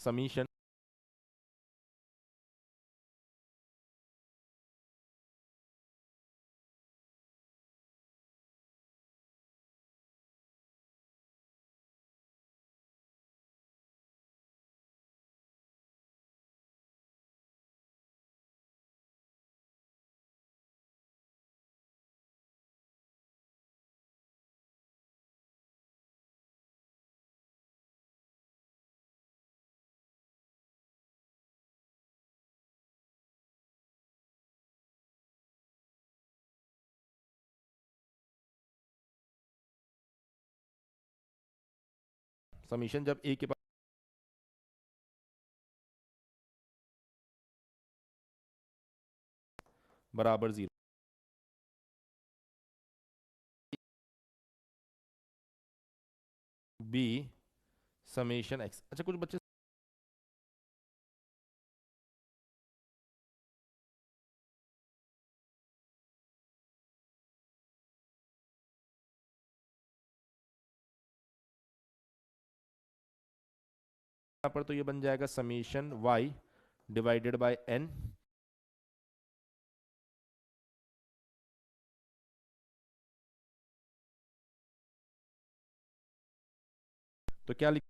Summation summation जब ए के पास बराबर 0, बी समेशन एक्स। अच्छा, कुछ बच्चे यहाँ पर तो ये बन जाएगा summation y divided by n. तो क्या लिख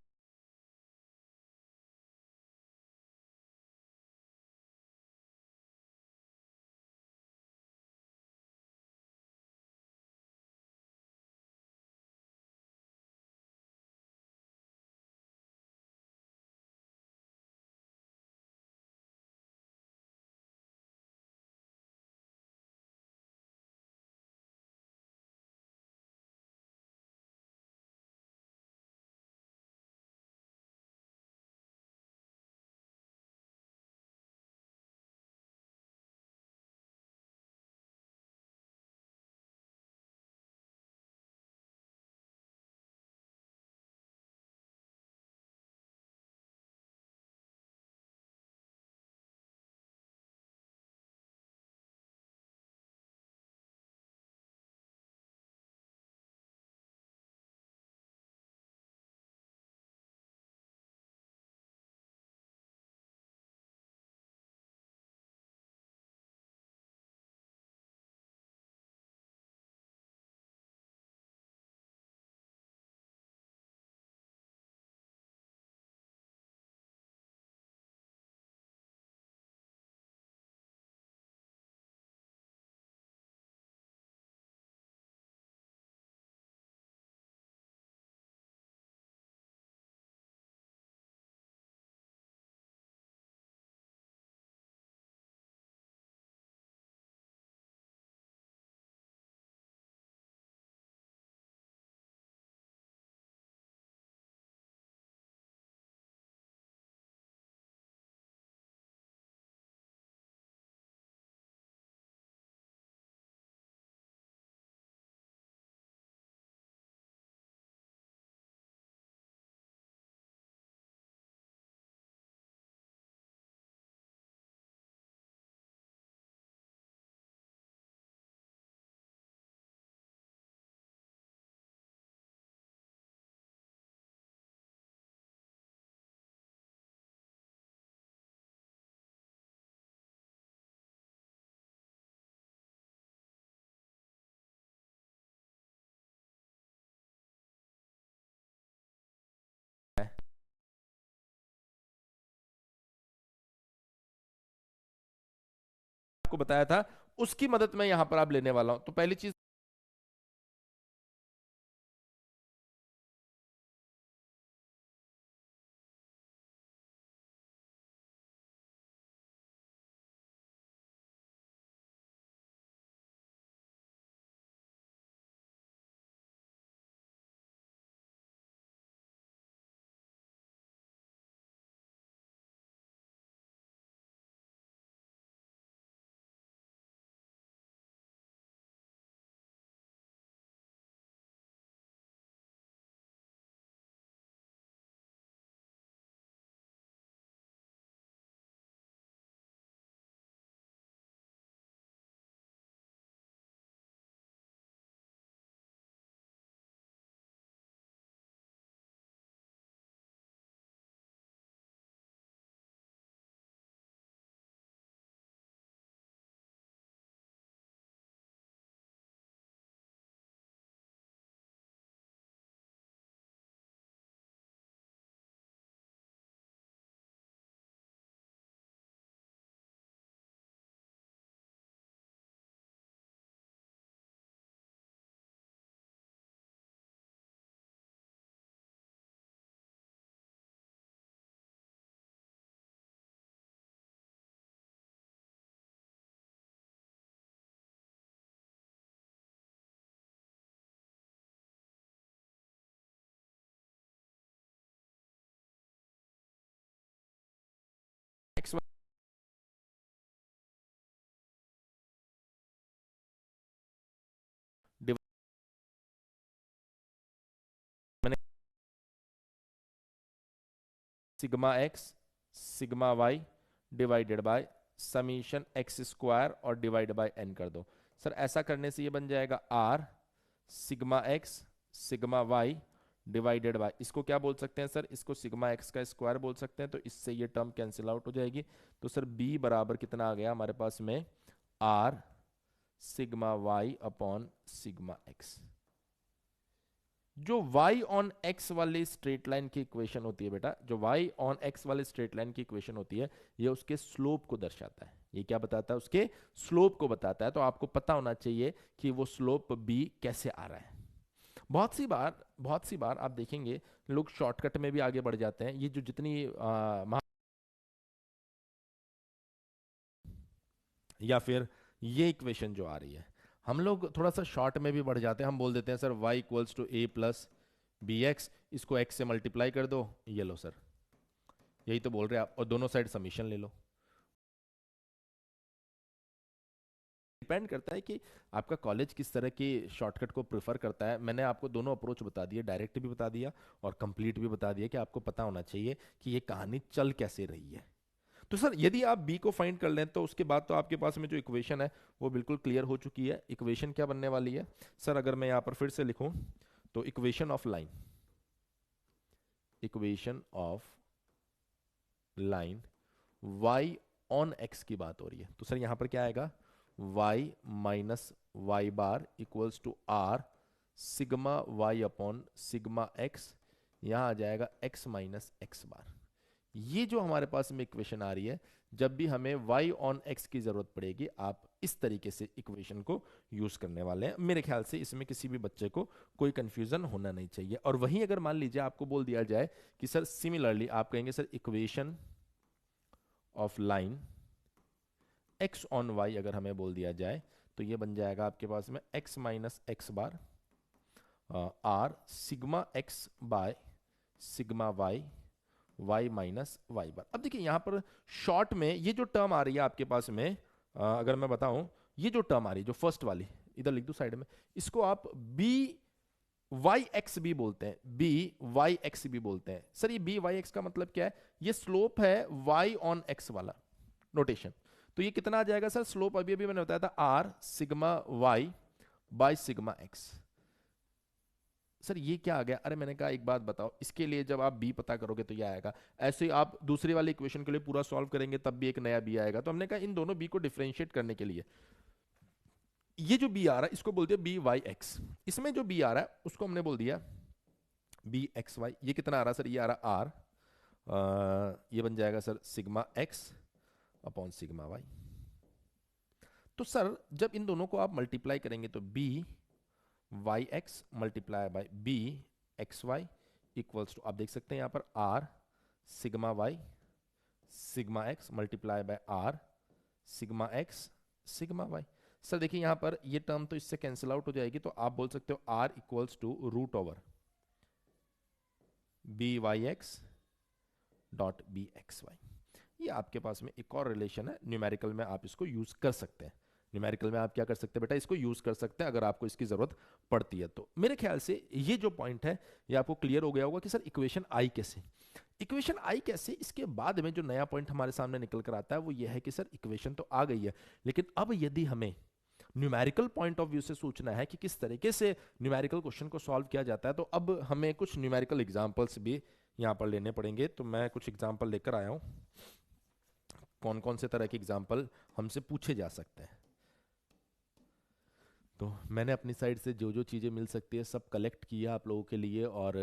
है? आपको बताया था, उसकी मदद में यहां पर आप लेने वाला हूं। तो पहली चीज sigma x sigma y divided by summation x square और डिवाइड बाय एन कर दो। सर ऐसा करने से ये बन जाएगा r sigma x sigma y divided by, इसको क्या बोल सकते हैं सर, इसको सिग्मा एक्स का स्क्वायर बोल सकते हैं, तो इससे ये टर्म कैंसिल आउट हो जाएगी। तो सर बी बराबर कितना आ गया हमारे पास में, r sigma y upon sigma x. जो y ऑन x वाली स्ट्रेट लाइन की इक्वेशन होती है बेटा, जो y ऑन x वाली स्ट्रेट लाइन की इक्वेशन होती है, ये उसके स्लोप को दर्शाता है। ये क्या बताता है, उसके स्लोप को बताता है। तो आपको पता होना चाहिए कि वो स्लोप b कैसे आ रहा है। बहुत सी बार आप देखेंगे लोग शॉर्टकट में भी आगे बढ़ जाते हैं। ये जो जितनी या फिर ये इक्वेशन जो आ रही है, हम लोग थोड़ा सा शॉर्ट में भी बढ़ जाते हैं। हम बोल देते हैं sir y equals to a plus b x, इसको x से मल्टीप्लाई कर दो, ये लो सर, यही तो बोल रहे हैं आप, और दोनों साइड समीशन ले लो। डिपेंड करता है कि आपका कॉलेज किस तरह की शॉर्टकट को प्रेफर करता है। मैंने आपको दोनों अप्रोच बता दिए, डायरेक्ट भी बता दिया और कंप्लीट भी बता दिया, कि आपको पता होना चाहिए कि ये कहानी चल कैसे रही है। तो सर यदि आप b को फाइंड कर लें तो उसके बाद तो आपके पास में जो इक्वेशन है वो बिल्कुल क्लियर हो चुकी है। इक्वेशन क्या बनने वाली है सर, अगर मैं यहाँ पर फिर से लिखूं तो equation of line, equation of line y on x की बात हो रही है। तो सर यहां पर क्या आएगा, y minus y bar equals to r sigma y upon sigma x, यहां आ जाएगा x माइनस एक्स बार। ये जो हमारे पास में इक्वेशन आ रही है, जब भी हमें y ऑन x की जरूरत पड़ेगी, आप इस तरीके से इक्वेशन को यूज करने वाले हैं। मेरे ख्याल से इसमें किसी भी बच्चे को कोई कंफ्यूजन होना नहीं चाहिए। और वहीं अगर मान लीजिए आपको बोल दिया जाए कि सर सिमिलरली, आप कहेंगे sir equation of line x on y अगर हमें बोल दिया जाए तो ये बन जाएगा आपके पास में x minus x bar r sigma x by sigma y y minus y bar. अब देखिए यहां पर शॉर्ट में ये जो टर्म आ रही है आपके पास में, अगर मैं बताऊं, ये जो टर्म आ रही है जो फर्स्ट वाली, इधर लिख दो साइड में, इसको आप b वाई एक्स भी बोलते हैं, बी वाई एक्स भी बोलते हैं। सर ये बी वाई एक्स का मतलब क्या है, ये स्लोप है y ऑन x वाला नोटेशन। तो ये कितना आ जाएगा सर, स्लोप अभी अभी मैंने बताया था r sigma y by sigma x. Sir ये क्या आ गया, अरे मैंने कहा एक बात बताओ, इसके लिए जब आप b पता करोगे तो ये आएगा। ऐसे ही आप दूसरी वाली इक्वेशन के लिए पूरा सॉल्व करेंगे तब भी एक नया b आएगा। तो हमने कहा इन दोनों b को डिफरेंशिएट करने के लिए, ये जो b आ रहा है इसको बोलते हैं बी वाई एक्स, इसमें जो b आ रहा है उसको हमने बोल दिया बी एक्स वाई। ये कितना आ रहा है सर, ये आ रहा आर, ये बन जाएगा sir sigma x upon sigma y. तो सर जब इन दोनों को आप मल्टीप्लाई करेंगे तो b y x multiply by b x y equals to, आप देख सकते हैं यहाँ पर r sigma y sigma x multiply by r sigma x sigma y. Sir देखिए यहाँ पर ये टर्म तो इससे कैंसिल आउट हो जाएगी, तो आप बोल सकते हो r equals to root over b y x dot b x y. ये आपके पास में एक और रिलेशन है, न्यूमेरिकल में आप इसको यूज कर सकते हैं। न्यूमेरिकल में आप क्या कर सकते हैं बेटा, इसको यूज कर सकते हैं अगर आपको इसकी जरूरत पड़ती है। तो मेरे ख्याल से ये जो पॉइंट है ये आपको क्लियर हो गया होगा कि सर इक्वेशन आई कैसे, इक्वेशन आई कैसे। इसके बाद में जो नया पॉइंट हमारे सामने निकल कर आता है वो ये है कि सर इक्वेशन तो आ गई है, लेकिन अब यदि हमें न्यूमेरिकल पॉइंट ऑफ व्यू से सोचना है कि किस तरीके से न्यूमेरिकल क्वेश्चन को सॉल्व किया जाता है, तो अब हमें कुछ न्यूमेरिकल एग्जांपल्स भी यहाँ पर लेने पड़ेंगे। तो मैं कुछ एग्जांपल लेकर आया हूँ, कौन कौन से तरह के एग्जाम्पल हमसे पूछे जा सकते हैं। तो मैंने अपनी साइड से जो जो चीज़ें मिल सकती है सब कलेक्ट किया आप लोगों के लिए, और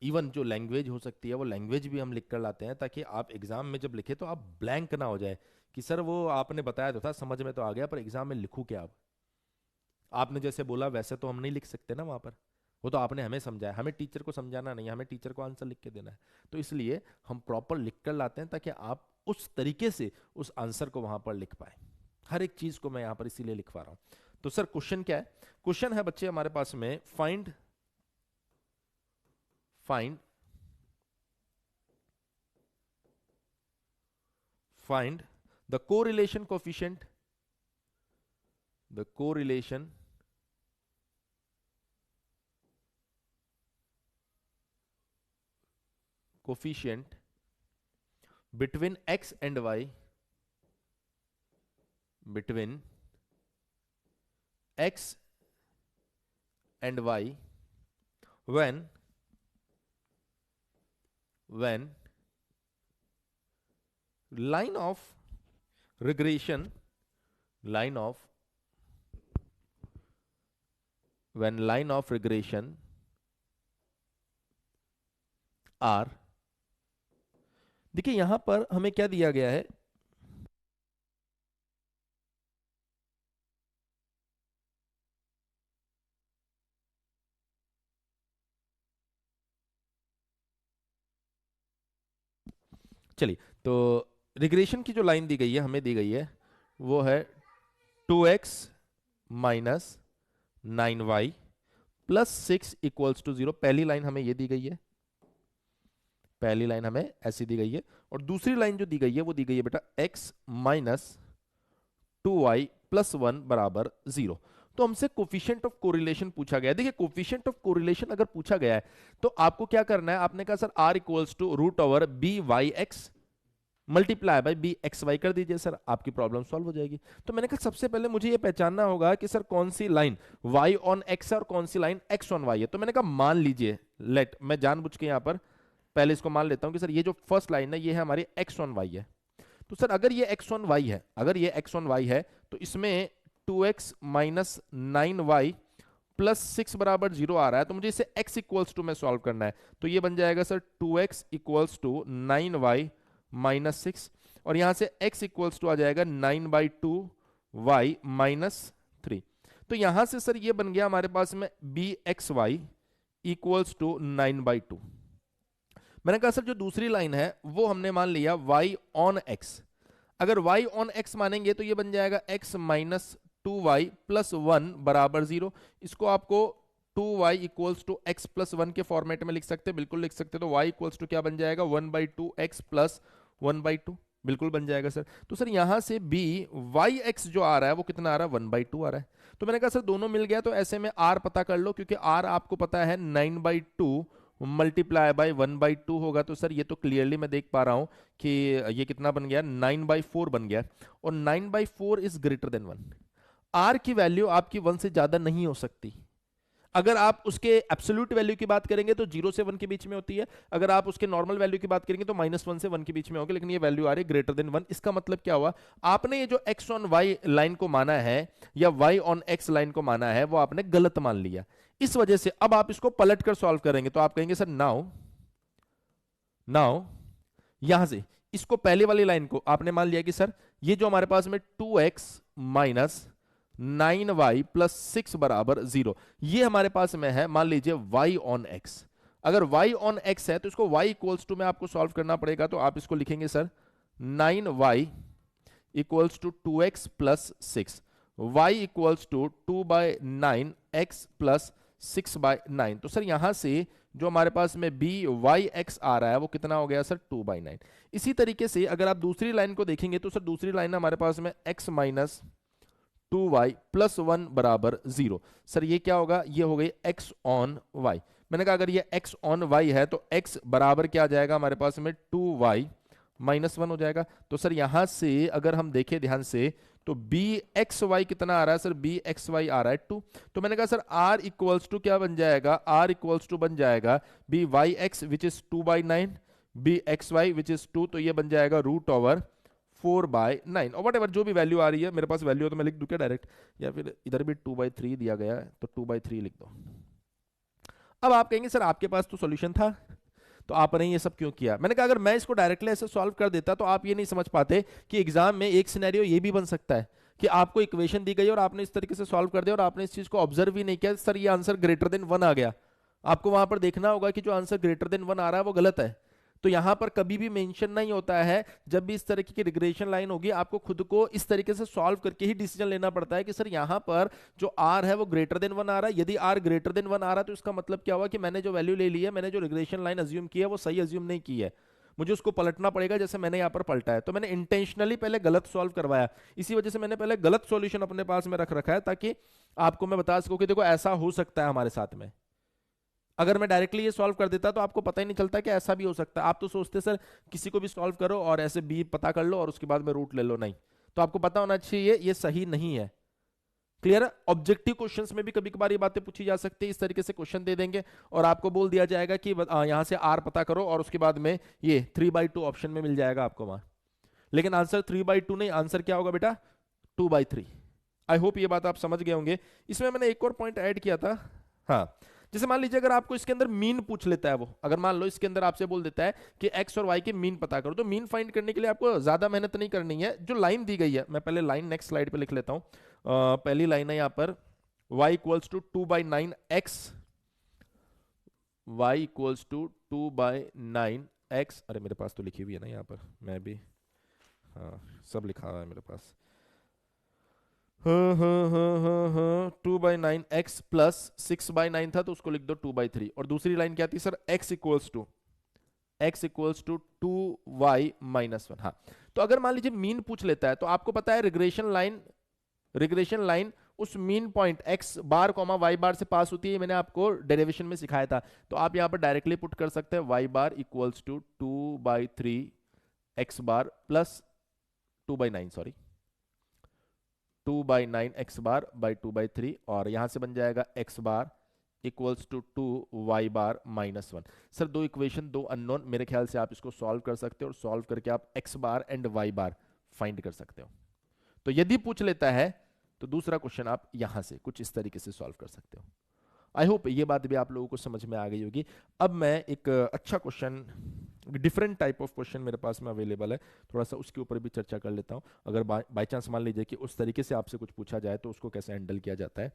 इवन जो लैंग्वेज हो सकती है वो लैंग्वेज भी हम लिख कर लाते हैं, ताकि आप एग्जाम में जब लिखे तो आप ब्लैंक ना हो जाए कि सर वो आपने बताया तो था, समझ में तो आ गया, पर एग्जाम में लिखूँ क्या। अब आपने जैसे बोला वैसे तो हम नहीं लिख सकते ना वहाँ पर, वो तो आपने हमें समझाया, हमें टीचर को समझाना नहीं, हमें टीचर को आंसर लिख के देना है। तो इसलिए हम प्रॉपर लिख कर लाते हैं ताकि आप उस तरीके से उस आंसर को वहां पर लिख पाए। हर एक चीज को मैं यहां पर इसीलिए लिखवा रहा हूं। तो सर क्वेश्चन क्या है, क्वेश्चन है बच्चे हमारे पास में find find find the correlation coefficient, the correlation coefficient between x and y, between x and y when line of regression are, देखिए यहां पर हमें क्या दिया गया है, चलिए तो रिग्रेशन की जो लाइन दी गई है, हमें दी गई है वो है 2x minus 9y plus 6 equals to 0। पहली लाइन हमें ये दी गई है, पहली लाइन हमें ऐसी दी गई है, और दूसरी लाइन जो दी गई है वो दी गई है बेटा x माइनस 2y प्लस 1 बराबर 0। तो हमसे कोफिशिएंट ऑफ कोरिलेशन पूछा गया है। देखिए कोफिशिएंट ऑफ कोरिलेशन अगर पूछा गया है तो आपको क्या करना है, आपने कहा sir r equals to root over b y x multiply by b x y कर दीजिए सर, आपकी प्रॉब्लम सॉल्व हो जाएगी। तो मैंने कहा सबसे पहले मुझे ये पहचानना होगा कि सर कौन सी लाइन y ऑन x है और कौन सी लाइन x ऑन y है। तो मैंने कहा मान लीजिए, लेट, मैं जानबूझ के यहां पर पहले इसको मान लेता हूं कि सर ये जो फर्स्ट लाइन है ये है हमारी x ऑन y है। तो सर अगर ये x ऑन y है, अगर ये x ऑन y है तो इसमें 2x माइनस 9y प्लस 6 बराबर 0 आ रहा है, तो मुझे इसे x इक्वल्स टू में सॉल्व करना है। तो ये बन जाएगा sir 2x equals to 9y minus 6, और यहां से x इक्वल्स टू आ जाएगा 9/2y माइनस 3। तो यहां से सर ये बन गया हमारे पास में bxy इक्वल्स टू 9/2। मैंने कहा सर जो दूसरी लाइन है वो हमने मान लिया y ऑन x। अगर y ऑन x मानेंगे तो ये बन जाएगा x माइनस 2y प्लस 1 बराबर 0। इसको आपको 2y equals to x plus 1 के फॉर्मेट में लिख सकते हैं, बिल्कुल लिख सकते हैं। तो y इक्वल्स टू क्या बन जाएगा 1/2 x प्लस 1/2, बिल्कुल बन जाएगा सर। तो सर यहां से b yx जो आ रहा है वो कितना आ रहा है 1/2 आ रहा है। तो मैंने कहा सर दोनों मिल गया, तो ऐसे में r पता कर लो, क्योंकि r आपको पता है 9/2 मल्टीप्लाई बाय 1/2 होगा। तो सर ये तो क्लियरली मैं देख पा रहा हूं कि ये कितना बन गया 9/4 बन गया, और 9/4 इज ग्रेटर देन 1। r की वैल्यू आपकी 1 से ज्यादा नहीं हो सकती। अगर आप उसके एब्सोल्यूट वैल्यू की बात करेंगे तो 0 से 1 के बीच में होती है, अगर आप उसके नॉर्मल वैल्यू की बात करेंगे तो -1 से 1 के बीच में होगी, लेकिन ये वैल्यू आ रही है ग्रेटर देन 1। इसका मतलब क्या हुआ, आपने ये जो x ऑन y लाइन को माना है या y ऑन x लाइन को माना है वो आपने गलत मान लिया। इस वजह से अब आप इसको पलट कर सॉल्व करेंगे तो आप कहेंगे सर नाउ यहां से इसको पहले वाली लाइन को आपने मान लिया कि सर ये जो हमारे पास में 2x माइनस 9y प्लस 6 बराबर 0, ये हमारे पास में है मान लीजिए y ऑन x। अगर y ऑन x है तो इसको y इक्वल्स टू में आपको सॉल्व करना पड़ेगा। तो आप इसको लिखेंगे sir 9y equals to 2x plus 6, y equals to 2/9 x plus 6/9। तो सर यहां से जो हमारे पास में byx आ रहा है वो कितना हो गया सर 2/9। इसी तरीके से अगर आप दूसरी लाइन को देखेंगे तो सर दूसरी लाइन हमारे पास में x माइनस 2y प्लस 1 बराबर 0। सर ये क्या होगा, ये हो गई x ऑन y। मैंने कहा अगर ये x ऑन y है तो x बराबर क्या आ जाएगा हमारे पास में 2y माइनस 1 हो जाएगा। तो सर यहां से अगर हम देखें ध्यान से तो bxy कितना आ रहा है सर, bxy आ रहा है 2। तो मैंने कहा सर r इक्वल्स टू क्या बन जाएगा, r इक्वल्स टू बन जाएगा byx which is 2/9 bxy which is 2, तो ये बन जाएगा रूट ओवर 4/9 और वट जो भी वैल्यू आ रही है, मेरे पास वैल्यू है तो मैं लिख दूं क्या डायरेक्ट, या फिर इधर भी 2/3 दिया गया है तो 2/3 लिख दो। अब आप कहेंगे सर आपके पास तो सॉल्यूशन था तो आपने ये सब क्यों किया। मैंने कहा अगर मैं इसको डायरेक्टली ऐसे सॉल्व कर देता तो आप ये नहीं समझ पाते कि एग्जाम में एक सिनेरियो ये भी बन सकता है कि आपको इक्वेशन दी गई और आपने इस तरीके से सॉल्व कर दिया और आपने इस चीज को ऑब्जर्व भी नहीं किया, सर ये आंसर ग्रेटर देन 1 आ गया। आपको वहां पर देखना होगा कि जो आंसर ग्रेटर देन 1 आ रहा है वो गलत है। तो यहां पर कभी भी मेंशन नहीं होता है, जब भी इस तरीके की रिग्रेशन लाइन होगी आपको खुद को इस तरीके से सॉल्व करके ही डिसीजन लेना पड़ता है कि सर यहां पर जो r है वो ग्रेटर देन 1 आ रहा है। यदि r ग्रेटर देन 1 आ रहा है तो इसका मतलब क्या हुआ कि मैंने जो वैल्यू ले ली है, मैंने जो रिग्रेशन लाइन अज्यूम की है वो सही अज्यूम नहीं की है, मुझे उसको पलटना पड़ेगा जैसे मैंने यहाँ पर पलटा है। तो मैंने इंटेंशनली पहले गलत सॉल्व करवाया, इसी वजह से मैंने पहले गलत सॉल्यूशन अपने पास में रख रखा है ताकि आपको मैं बता सकूं कि देखो ऐसा हो सकता है हमारे साथ में। अगर मैं डायरेक्टली ये सॉल्व कर देता तो आपको पता ही नहीं चलता कि ऐसा भी हो सकता है। आप तो सोचते सर किसी को भी सॉल्व करो और ऐसे बी पता कर लो और उसके बाद में रूट ले लो, नहीं। तो आपको पता होना चाहिए ये सही नहीं है। क्लियर है? ऑब्जेक्टिव क्वेश्चंस में भी कभी कभार ये बातें पूछी जा सकती है। इस तरीके से क्वेश्चन दे देंगे और आपको बोल दिया जाएगा कि यहां से आर पता करो और उसके बाद में ये 3/2 ऑप्शन में मिल जाएगा आपको वहां। लेकिन आंसर 3/2 नहीं, आंसर क्या होगा बेटा? 2/3। आई होप ये बात आप समझ गए होंगे। इसमें मैंने एक और पॉइंट ऐड किया था। हाँ, जैसे मान लीजिए अगर आपको इसके अंदर मीन पूछ लेता है वो, अगर मान लो इसके अंदर आपसे बोल देता है कि एक्स और वाई के मीन पता करो, तो मीन फाइंड करने के लिए आपको ज्यादा मेहनत नहीं करनी है। जो लाइन दी गई है, मैं पहले लाइन नेक्स्ट स्लाइड पे लिख लेता हूं। पहली लाइन है यहाँ पर y equals to 2/9x, y equals to 2/9x। अरे मेरे पास तो लिखी हुई है ना यहाँ पर, मैं भी, हाँ सब लिखा हुआ है मेरे पास। 2/9x प्लस 6/9 था तो उसको लिख दो 2/3। और दूसरी लाइन क्या थी sir? x equals to 2y-1। हाँ, तो अगर मान लीजिए मीन पूछ लेता है तो आपको पता है रिग्रेशन लाइन उस mean point x bar comma y बार से पास होती है। मैंने आपको डेरिवेशन में सिखाया था। तो आप यहां पर डायरेक्टली पुट कर सकते हैं y bar equals to 2/3 x bar plus 2/9, sorry 2/9 x bar by 2/3, और यहां से बन जाएगा x bar equals to 2y बार-1। सर दो इक्वेशन, दो अननोन, मेरे ख्याल से आप इसको सॉल्व कर सकते हो और सॉल्व करके आप x bar and y bar find कर सकते हो। तो यदि पूछ लेता है तो दूसरा क्वेश्चन आप यहां से कुछ इस तरीके से सॉल्व कर सकते हो। आई होप ये बात भी आप लोगों को समझ में आ गई होगी। अब मैं एक अच्छा question, different type of question मेरे पास में अवेलेबल है, थोड़ा सा उसके ऊपर भी चर्चा कर लेता हूं। अगर बाय चांस मान लीजिए कि उस तरीके से आपसे कुछ पूछा जाए तो उसको कैसे हैंडल किया जाता है।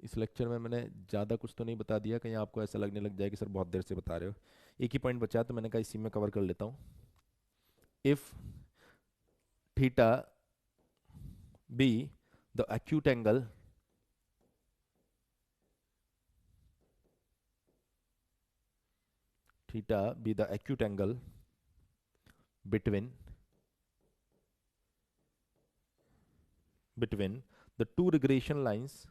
इस लेक्चर में मैंने ज़्यादा कुछ तो नहीं बता दिया, कहीं आपको ऐसा लगने लग जाए कि सर बहुत देर से बता रहे हो। एक ही पॉइंट बचा तो मैंने कहा इसी में कवर कर लेता हूँ। If theta be the acute angle theta be the acute angle between the two regression lines,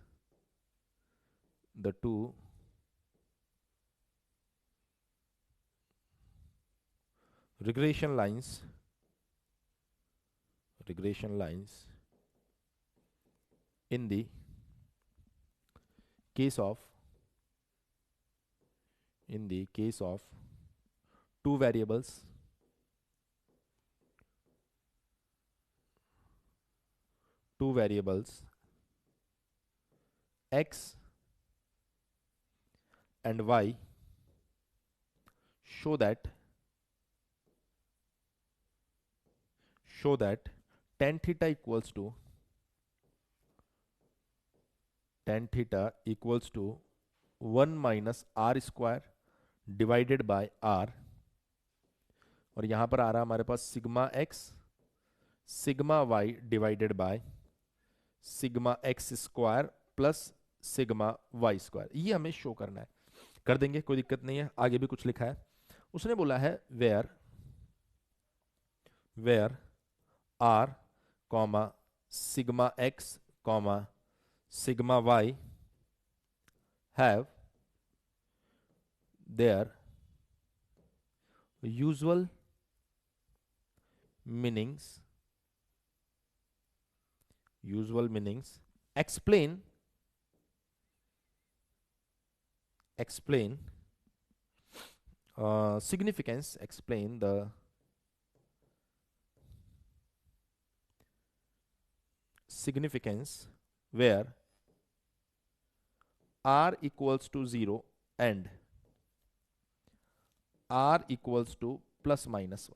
the two regression lines in the case of two variables x and y, show that tan theta equals to 1 minus r square divided by r, और यहां पर आ रहा हमारे पास sigma x sigma y divided by sigma x square plus sigma y square. ये हमें show करना है, कर देंगे, कोई दिक्कत नहीं है। आगे भी कुछ लिखा है, उसने बोला है where r comma sigma x comma sigma y have their usual meanings, explain significance, explain the significance where r equals to 0 and r equals to +-1।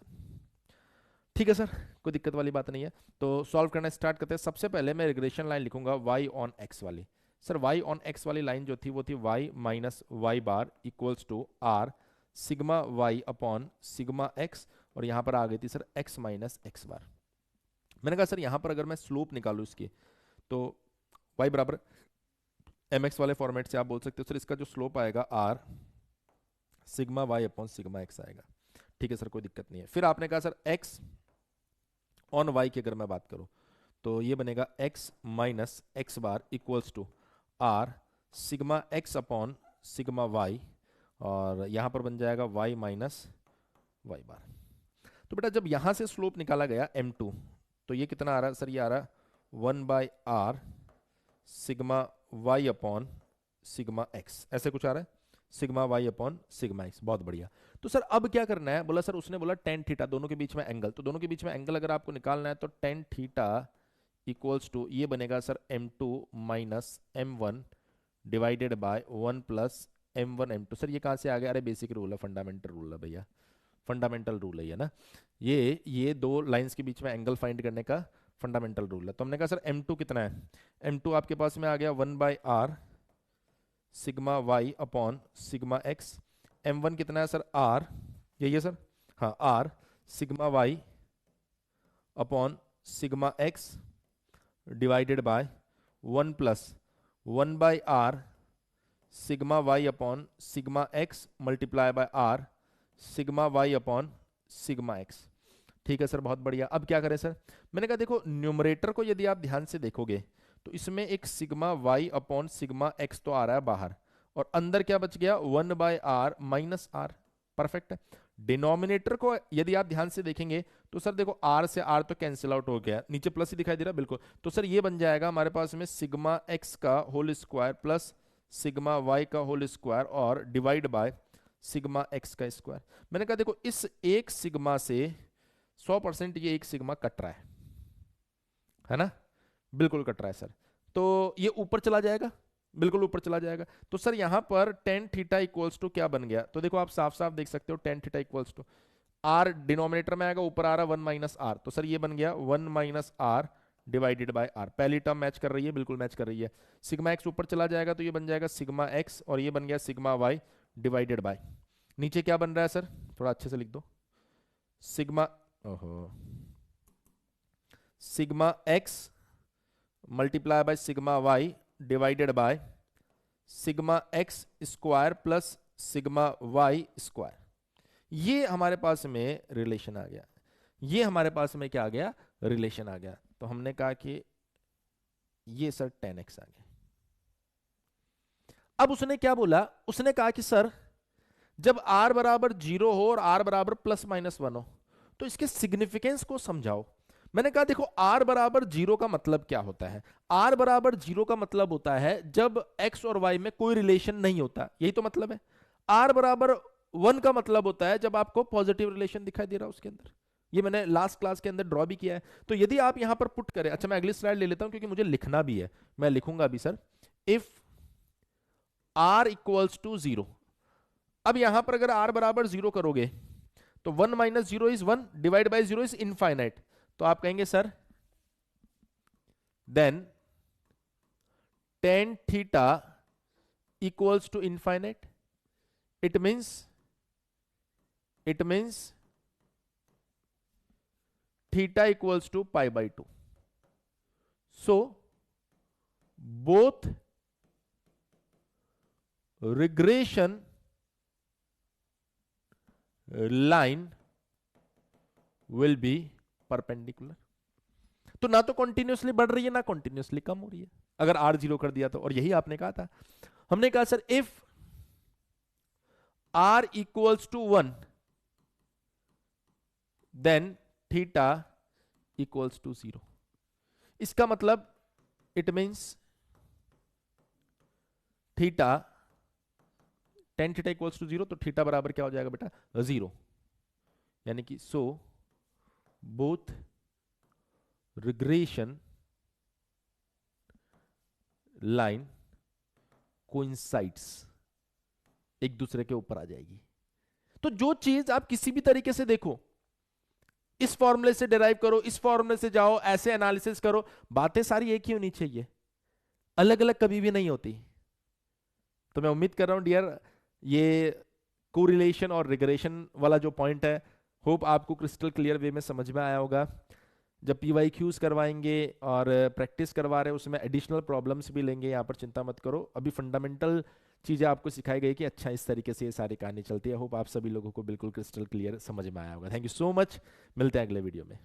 ठीक है सर, कोई दिक्कत वाली बात नहीं है। तो सॉल्व करना स्टार्ट करते हैं। सबसे पहले मैं रिग्रेशन लाइन लिखूंगा y ऑन x वाली। सर y ऑन x वाली लाइन जो थी वो थी y minus y bar equals to r sigma y upon sigma x, और यहां पर आ गई थी sir x minus x bar. मैंने कहा सर यहां पर अगर मैं स्लोप निकालू इसकी तो y बराबर mx वाले फॉर्मेट से आप बोल सकते हो सर इसका जो स्लोप आएगा r sigma y upon sigma x आएगा। ठीक है सर, कोई दिक्कत नहीं है। फिर आपने कहा सर x ऑन y की अगर मैं बात करूं तो ये बनेगा x minus x bar equals to r sigma x upon sigma y, और यहाँ पर बन जाएगा y माइनस वाई बार। तो बेटा जब यहाँ से स्लोप निकाला गया m2, तो ये कितना आ रहा है सर? ये आ रहा है 1/r sigma y upon sigma x, ऐसे कुछ आ रहा है, sigma y upon sigma x। बहुत बढ़िया। तो सर अब क्या करना है? बोला सर, उसने बोला टेन थीटा, दोनों के बीच में एंगल, तो दोनों के बीच में एंगल अगर आपको निकालना है तो टेन थीटा इक्वल्स टू ये बनेगा sir m2 minus m1 divided by 1 plus m1 m2। Sir ये कहाँ से आ गया? अरे बेसिक रूल है, फंडामेंटल रूल है भैया, फंडामेंटल रूल है ये ना, ये दो लाइंस के बीच में एंगल फाइंड करने का फंडामेंटल रूल है। तो हमने कहा सर m2 कितना है? m2 आपके पास में आ गया 1/r sigma y upon sigma x। m1 कितना है सर? r, यही है सर, हाँ r sigma y upon sigma x divided by 1 plus 1/r sigma y upon sigma x multiply by r sigma y upon sigma x। ठीक है sir, बहुत बढ़िया। अब क्या करें सर? मैंने कहा देखो न्यूमरेटर को यदि आप ध्यान से देखोगे तो इसमें एक sigma y upon sigma x तो आ रहा है बाहर, और अंदर क्या बच गया? 1/r minus r। परफेक्ट है। डिनोमिनेटर को यदि आप ध्यान से देखेंगे तो सर देखो r से r तो कैंसिल आउट हो गया, नीचे प्लस ही दिखाई दे रहा है, बिल्कुल। तो सर ये बन जाएगा हमारे पास में सिग्मा x का whole square plus sigma y का होल स्क्वायर और डिवाइड बाय सिग्मा x का स्क्वायर। मैंने कहा देखो इस एक सिग्मा से 100% ये एक सिग्मा कट रहा है ना? बिल्कुल कट रहा है सर। तो ये ऊपर चला जाएगा, बिल्कुल ऊपर चला जाएगा। तो सर यहां पर टेन थीटा इक्वल्स टू क्या बन गया? तो देखो आप साफ साफ देख सकते हो, tan theta equals to r denominator में आएगा, ऊपर आ रहा 1 माइनस आर, तो सर ये बन गया 1 minus r divided by r. पहली टर्म मैच कर रही है, बिल्कुल मैच कर रही है। सिग्मा एक्स ऊपर चला जाएगा तो ये बन जाएगा सिग्मा एक्स, और ये बन गया सिग्मा वाई डिवाइडेड बाय, नीचे क्या बन रहा है सर? थोड़ा अच्छे से लिख दो, सिग्मा, ओहो, sigma x multiply by sigma y divided by sigma x square plus sigma y square. ये हमारे पास में रिलेशन आ गया, ये हमारे पास में क्या आ गया? रिलेशन आ गया। तो हमने कहा कि ये सर 10x आ गया। अब उसने क्या बोला? उसने कहा कि सर जब r बराबर 0 हो और r बराबर प्लस माइनस 1 हो तो इसके सिग्निफिकेंस को समझाओ। मैंने कहा देखो r बराबर 0 का मतलब क्या होता है? r बराबर 0 का मतलब होता है जब x और y में कोई रिलेशन नहीं होता, यही तो मतलब है। r बराबर 1 का मतलब होता है जब आपको पॉजिटिव रिलेशन दिखाई दे रहा है उसके अंदर। ये मैंने लास्ट क्लास के अंदर ड्रॉ भी किया है। तो यदि आप यहां पर पुट करें, अच्छा मैं अगली स्लाइड ले लेता हूं क्योंकि मुझे लिखना भी है, मैं लिखूंगा भी sir. If r equals to 0, अब यहां पर अगर r बराबर 0 करोगे तो 1 minus 0 is 1 divide by 0 is infinite. तो आप कहेंगे sir then tan theta equals to infinite. It means theta equals to pi by 2। So both regression line will be perpendicular. तो ना तो कंटिन्यूसली बढ़ रही है ना कंटिन्यूसली कम हो रही है अगर r 0 कर दिया तो। और यही आपने कहा था, हमने कहा sir if r equals to 1 then theta equals to 0। इसका मतलब it means theta, tan theta equals to 0, तो थीटा बराबर क्या हो जाएगा बेटा? 0। यानी कि सो बोथ रिग्रेशन लाइन कोइंसाइड्स, एक दूसरे के ऊपर आ जाएगी। तो जो चीज आप किसी भी तरीके से देखो, इस फॉर्मूले से डिराइव करो, इस फॉर्मूले से जाओ, ऐसे एनालिसिस करो, बातें सारी एक ही होनी चाहिए, अलग अलग कभी भी नहीं होती। तो मैं उम्मीद कर रहा हूं डियर ये कोरिलेशन और रिग्रेशन वाला जो पॉइंट है, होप आपको क्रिस्टल क्लियर वे में समझ में आया होगा। जब PYQs करवाएंगे और प्रैक्टिस करवा रहे हैं उसमें एडिशनल प्रॉब्लम्स भी लेंगे, यहाँ पर चिंता मत करो। अभी फंडामेंटल चीज़ें आपको सिखाई गई कि अच्छा इस तरीके से ये सारी कहानी चलती है। होप आप सभी लोगों को बिल्कुल क्रिस्टल क्लियर समझ में आया होगा। थैंक यू सो मच, मिलते हैं अगले वीडियो में।